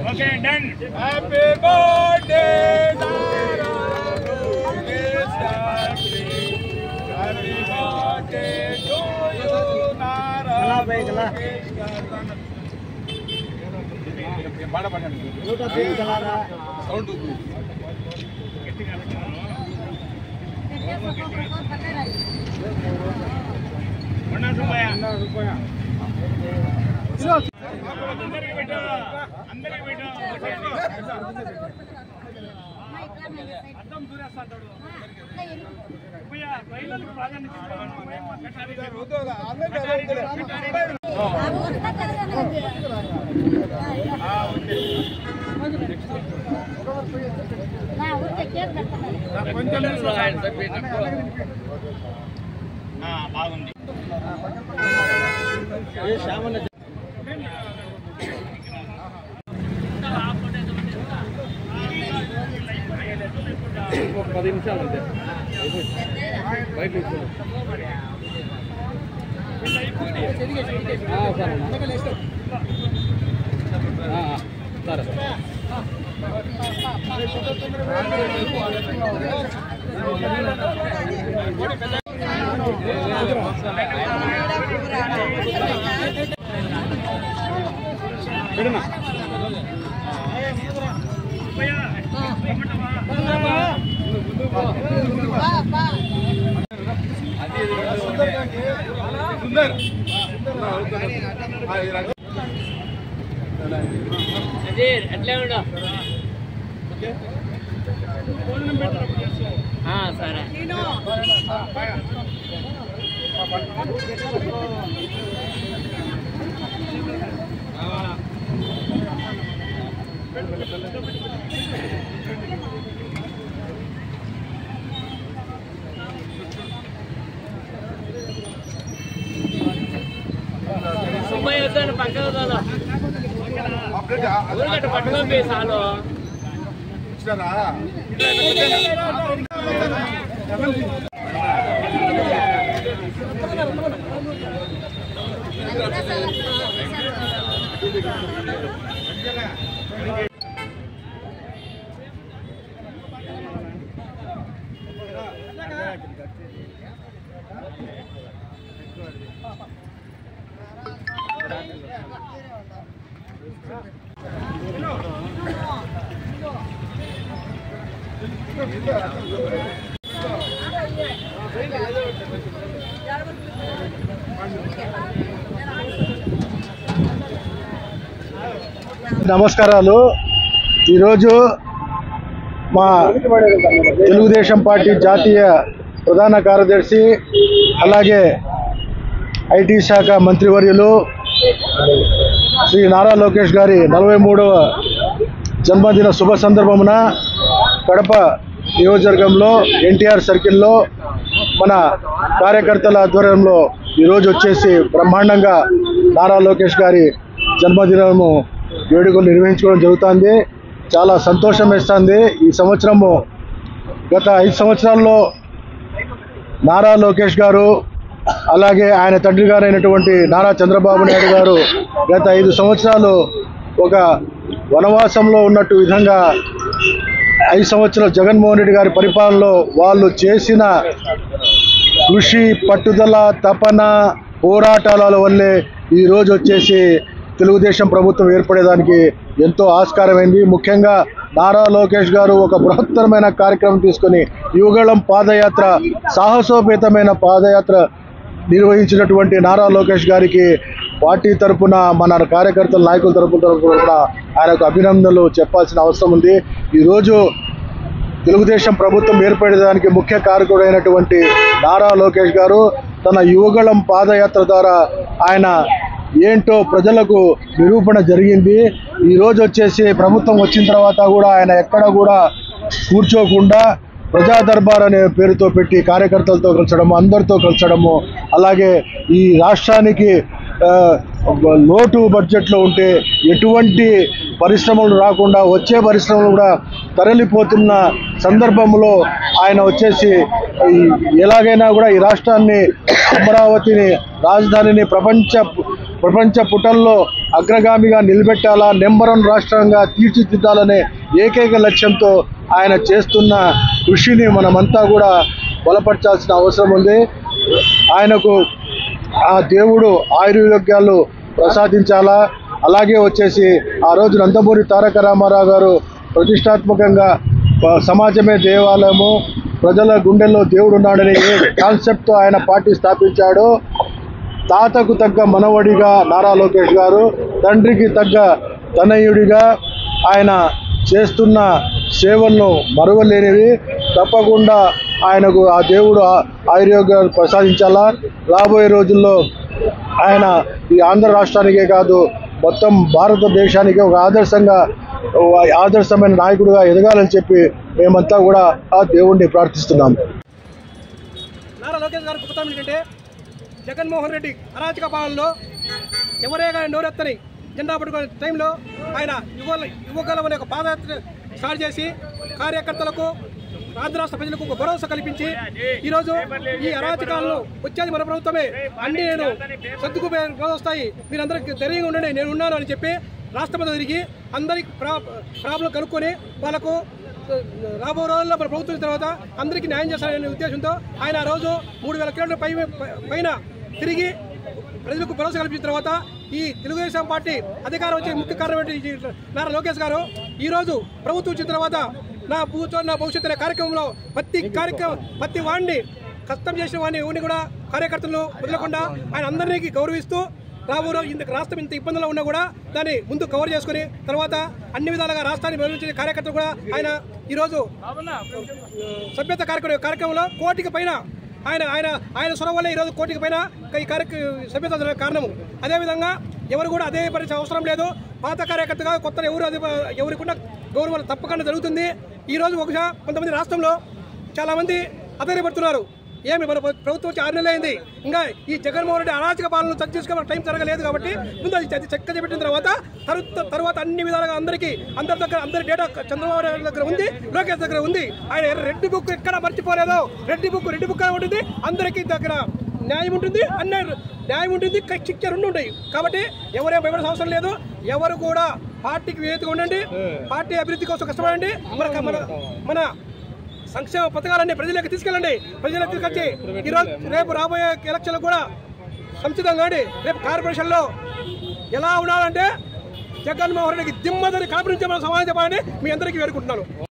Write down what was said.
Okay, done. Happy birthday, Nara. Happy birthday to you, Nara. బాగుంది ఒక 10 నిమిషాలు అంతే బయట సరే పెడనా ఎట్లా ఉండవు సరే సుబ్బయ్య వస్తాను పక్కన వస్తాను ఊరికట్ట పట్టుకొని చాలు నమస్కారాలు. ఈరోజు మా తెలుగుదేశం పార్టీ జాతీయ ప్రధాన కార్యదర్శి అలాగే ఐటీ శాఖ మంత్రివర్యులు శ్రీ నారా లోకేష్ గారి 43వ జన్మదిన శుభ సందర్భమున కడప నియోజకవర్గంలో ఎన్టీఆర్ సర్కిల్లో మన కార్యకర్తల ఆధ్వర్యంలో ఈరోజు వచ్చేసి బ్రహ్మాండంగా నారా లోకేష్ గారి జన్మదినము వేడుకలు నిర్వహించుకోవడం జరుగుతుంది. చాలా సంతోషం వేస్తుంది. ఈ సంవత్సరము గత 5 సంవత్సరాల్లో నారా లోకేష్ గారు అలాగే ఆయన తండ్రి గారు అయినటువంటి నారా చంద్రబాబు నాయుడు గారు గత 5 సంవత్సరాలు ఒక వనవాసంలో ఉన్నట్టు విధంగా 5 సంవత్సరాలు జగన్మోహన్ రెడ్డి గారి పరిపాలనలో వాళ్ళు చేసిన కృషి, పట్టుదల, తపన, పోరాటాల వల్లే ఈరోజు వచ్చేసి తెలుగుదేశం ప్రభుత్వం ఏర్పడేదానికి ఎంతో ఆస్కారమైంది. ముఖ్యంగా నారా లోకేష్ గారు ఒక బృహత్తరమైన కార్యక్రమం తీసుకొని యువగళం పాదయాత్ర, సాహసోపేతమైన పాదయాత్ర నిర్వహించినటువంటి నారా లోకేష్ గారికి పార్టీ తరపున, మన కార్యకర్తల నాయకుల తరపున ఆయనకు అభినందనలు చెప్పాల్సిన అవసరం ఉంది. ఈరోజు తెలుగుదేశం ప్రభుత్వం ఏర్పడేదానికి ముఖ్య కారకుడైనటువంటి నారా లోకేష్ గారు తన యువగళం పాదయాత్ర ద్వారా ఆయన ఏంటో ప్రజలకు నిరూపణ జరిగింది. ఈరోజు వచ్చేసి ప్రభుత్వం వచ్చిన తర్వాత కూడా ఆయన ఎక్కడ కూడా కూర్చోకుండా ప్రజా దర్బార్ అనే పేరుతో పెట్టి కార్యకర్తలతో కలిసడము, అందరితో కలిసడము, అలాగే ఈ రాష్ట్రానికి లోటు బడ్జెట్లో ఉంటే ఎటువంటి పరిశ్రమలు రాకుండా వచ్చే పరిశ్రమలు కూడా తరలిపోతున్న సందర్భంలో ఆయన వచ్చేసి ఎలాగైనా కూడా ఈ రాష్ట్రాన్ని, అమరావతిని, రాజధానిని ప్రపంచ పుటల్లో అగ్రగామిగా నిలబెట్టాలా, నెంబర్ 1 రాష్ట్రంగా తీర్చిదిద్దాలనే ఏకైక లక్ష్యంతో ఆయన చేస్తున్న కృషిని మనమంతా కూడా బలపరచాల్సిన అవసరం ఉంది. ఆయనకు ఆ దేవుడు ఆయుర్వేద్యాలు ప్రసాదించాలా. అలాగే వచ్చేసి ఆ రోజు నందమూరి తారక రామారావు గారు ప్రతిష్టాత్మకంగా సమాజమే దేవాలయము, ప్రజల గుండెల్లో దేవుడు ఉన్నాడని ఏ కాన్సెప్ట్తో ఆయన పార్టీ స్థాపించాడో, తాతకు తగ్గ మనవడిగా నారా లోకేష్ గారు, తండ్రికి తగ్గ తనయుడిగా ఆయన చేస్తున్న సేవలను మరువలేనివి. తప్పకుండా ఆయనకు ఆ దేవుడు ఆయుర్వేదాలు ప్రసాదించాలా. రాబోయే రోజుల్లో ఆయన ఈ ఆంధ్ర రాష్ట్రానికే కాదు మొత్తం భారతదేశానికి ఒక ఆదర్శమైన నాయకుడిగా ఎదగాలని చెప్పి మేమంతా కూడా ఆ దేవుణ్ణి ప్రార్థిస్తున్నాం. నారా లోకేష్ గారు గొప్పతనం ఏంటంటే, జగన్మోహన్ రెడ్డి అరాచక పాలనలో ఎవరే కానీ నోరెత్తని జెండా పట్టుకునే టైంలో ఆయన యువగలం అనే ఒక పాదయాత్ర స్టార్ట్ చేసి కార్యకర్తలకు, ఆంధ్ర రాష్ట్ర ప్రజలకు ఒక భరోసా కల్పించి ఈరోజు ఈ అరాచకాలను వచ్చేది మన ప్రభుత్వమే, అన్ని నేను సర్దుకుపోయే రోజు వస్తాయి, మీరందరికీ ధైర్యంగా ఉండండి, నేను ఉన్నాను అని చెప్పి రాష్ట్రపతి తిరిగి అందరికి ప్రాబ్లం కనుక్కొని వాళ్ళకు రాబో రోజుల్లో మన ప్రభుత్వం తర్వాత అందరికీ న్యాయం చేస్తారనే ఉద్దేశంతో ఆయన ఆ రోజు 3000 కిలోమీటర్ల పైన తిరిగి ప్రజలకు భరోసా కల్పించిన తర్వాత ఈ తెలుగుదేశం పార్టీ అధికారం వచ్చే ముఖ్య కారణం నారా లోకేష్ గారు ఈరోజు ప్రభుత్వం వచ్చిన తర్వాత నా భవిష్యత్తు అనే కార్యక్రమంలో ప్రతి వాడిని కష్టం చేసిన వాడిని కూడా కార్యకర్తలను వదలకుండా ఆయన అందరికీ గౌరవిస్తూ రాబోయే ఇందుకు రాష్ట్రం ఇంత ఇబ్బందుల్లో ఉన్నా కూడా దాన్ని ముందు కవర్ చేసుకుని తర్వాత అన్ని విధాలుగా రాష్ట్రాన్ని మెరుగుపరిచే కార్యకర్తలు కూడా ఆయన ఈరోజు సభ్యత కార్యక్రమంలో కోటికి పైన ఆయన సొరవ వల్ల ఈరోజు కోటికి పైన ఈ సభ్యత కారణము. అదేవిధంగా ఎవరు కూడా అదే పరిస్థితి అవసరం లేదు. పాత కార్యకర్తగా కొత్త ఎవరికుండా గౌరవం తప్పకుండా జరుగుతుంది. ఈరోజు కొంతమంది రాష్ట్రంలో చాలామంది అధైర్యపడుతున్నారు. ఏమి మన ప్రభుత్వం వచ్చి 6 నెలలు అయింది, ఇంకా ఈ జగన్మోహన్ రెడ్డి అరాచక పాలన చెక్ చేసుకోవడం టైం జరగలేదు కాబట్టి ముందు అది చెక్క చెప్పిన తర్వాత అన్ని విధాలుగా అందరి దగ్గర అందరి డేటా చంద్రబాబు నాయుడు దగ్గర ఉంది, లోకేష్ దగ్గర ఉంది. ఆయన రెడ్ బుక్ ఎక్కడ మర్చిపోలేదు. రెడ్ బుక్ ఉంటుంది, అందరికీ దగ్గర న్యాయం ఉంటుంది, న్యాయం ఉంటుంది, శిక్ష 2 ఉంటాయి. కాబట్టి ఎవరేం భయపడే అవసరం లేదు. ఎవరు కూడా పార్టీకి విధేయతగా ఉండండి, పార్టీ అభివృద్ధి కోసం కష్టపడండి. మన సంక్షేమ పథకాలన్నీ ప్రజలకు తీసుకెళ్ళండి. ప్రజలకు తీసుకొచ్చి ఈరోజు రేపు రాబోయే ఎలక్షన్లు కూడా సంసిద్ధంగా రేపు కార్పొరేషన్లో ఎలా ఉండాలంటే జగన్మోహన్ రెడ్డికి దిమ్మదని కార్పొరేషన్ సమాధానం చెప్పాలని మీ అందరికీ వేడుకుంటున్నాను.